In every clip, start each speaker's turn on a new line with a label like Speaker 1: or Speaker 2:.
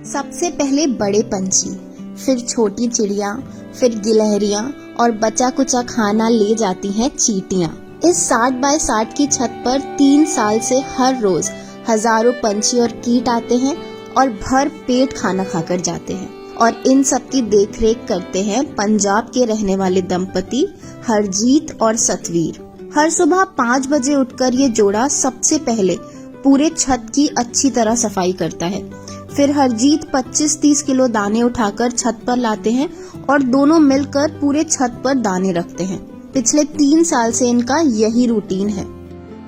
Speaker 1: सबसे पहले बड़े पंछी, फिर छोटी चिड़िया, फिर गिलहरियां और बचा कुचा खाना ले जाती हैं चींटियां। इस 60 बाय 60 की छत पर 3 साल से हर रोज हजारों पंछी और कीट आते हैं और भर पेट खाना खाकर जाते हैं। और इन सब की देखरेख करते हैं पंजाब के रहने वाले दंपति हरजीत और सतवीर। हर सुबह 5 बजे उठकर ये जोड़ा सबसे पहले पूरे छत की अच्छी तरह सफाई करता है। फिर हरजीत 25-30 किलो दाने उठाकर छत पर लाते हैं और दोनों मिलकर पूरे छत पर दाने रखते हैं। पिछले 3 साल से इनका यही रूटीन है।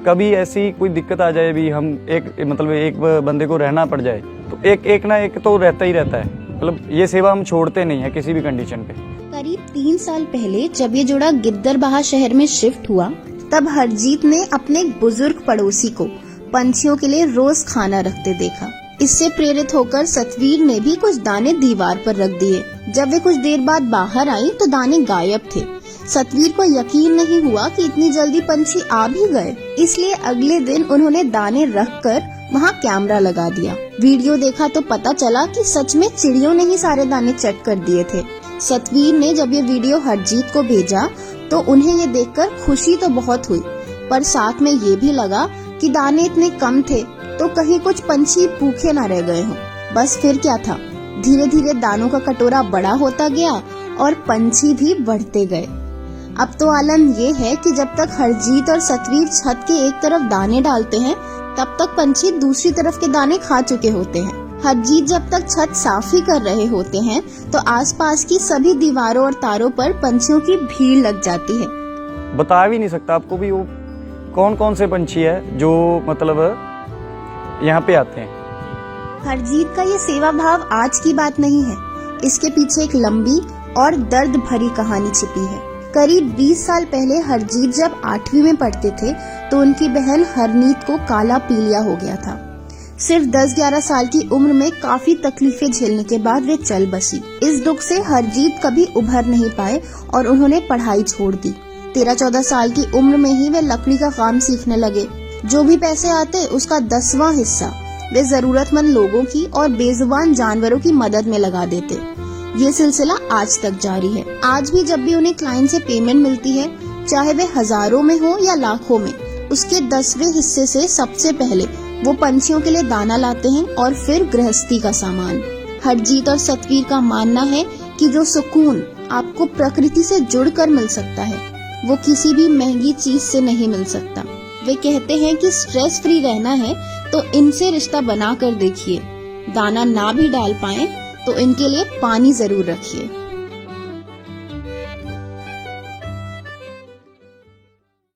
Speaker 2: कभी ऐसी कोई दिक्कत आ जाए भी, हम एक बंदे को रहना पड़ जाए तो एक ना एक तो रहता ही रहता है। ये सेवा हम छोड़ते नहीं है किसी भी कंडीशन पे।
Speaker 1: करीब 3 साल पहले जब ये जोड़ा गिद्दरबाहा शहर में शिफ्ट हुआ, तब हरजीत ने अपने बुजुर्ग पड़ोसी को पंछियों के लिए रोज खाना रखते देखा। इससे प्रेरित होकर सतवीर ने भी कुछ दाने दीवार पर रख दिए। जब वे कुछ देर बाद बाहर आई तो दाने गायब थे। सतवीर को यकीन नहीं हुआ कि इतनी जल्दी पंछी आ भी गए, इसलिए अगले दिन उन्होंने दाने रखकर वहाँ कैमरा लगा दिया। वीडियो देखा तो पता चला कि सच में चिड़ियों ने ही सारे दाने चट कर दिए थे। सतवीर ने जब ये वीडियो हरजीत को भेजा तो उन्हें ये देखकर खुशी तो बहुत हुई, पर साथ में ये भी लगा कि दाने इतने कम थे तो कहीं कुछ पंछी भूखे न रह गए हों। बस फिर क्या था, धीरे धीरे दानों का कटोरा बड़ा होता गया और पंछी भी बढ़ते गए। अब तो आलम ये है कि जब तक हरजीत और सतवीर छत के एक तरफ दाने डालते हैं, तब तक पंछी दूसरी तरफ के दाने खा चुके होते हैं। हरजीत जब तक छत साफ ही कर रहे होते हैं तो आसपास की सभी दीवारों और तारों पर पंछियों की भीड़ लग जाती है।
Speaker 2: बता भी नहीं सकता आपको भी वो कौन कौन से पंछी है जो यहाँ पे आते हैं।
Speaker 1: हरजीत का ये सेवा भाव आज की बात नहीं है, इसके पीछे एक लंबी और दर्द भरी कहानी छिपी है। करीब 20 साल पहले हरजीत जब 8वीं में पढ़ते थे तो उनकी बहन हरनीत को काला पीलिया हो गया था। सिर्फ 10-11 साल की उम्र में काफी तकलीफें झेलने के बाद वे चल बसी। इस दुख से हरजीत कभी उभर नहीं पाए और उन्होंने पढ़ाई छोड़ दी। 13-14 साल की उम्र में ही वे लकड़ी का काम सीखने लगे। जो भी पैसे आते उसका 10वां हिस्सा वे जरूरतमंद लोगों की और बेजुबान जानवरों की मदद में लगा देते। ये सिलसिला आज तक जारी है। आज भी जब भी उन्हें क्लाइंट से पेमेंट मिलती है, चाहे वे हजारों में हो या लाखों में, उसके 10वें हिस्से से सबसे पहले वो पंछियों के लिए दाना लाते हैं और फिर गृहस्थी का सामान। हरजीत और सतवीर का मानना है कि जो सुकून आपको प्रकृति से जुड़कर मिल सकता है, वो किसी भी महंगी चीज से नहीं मिल सकता। वे कहते हैं कि स्ट्रेस फ्री रहना है तो इनसे रिश्ता बना कर देखिए। दाना ना भी डाल पाए तो इनके लिए पानी जरूर रखिए।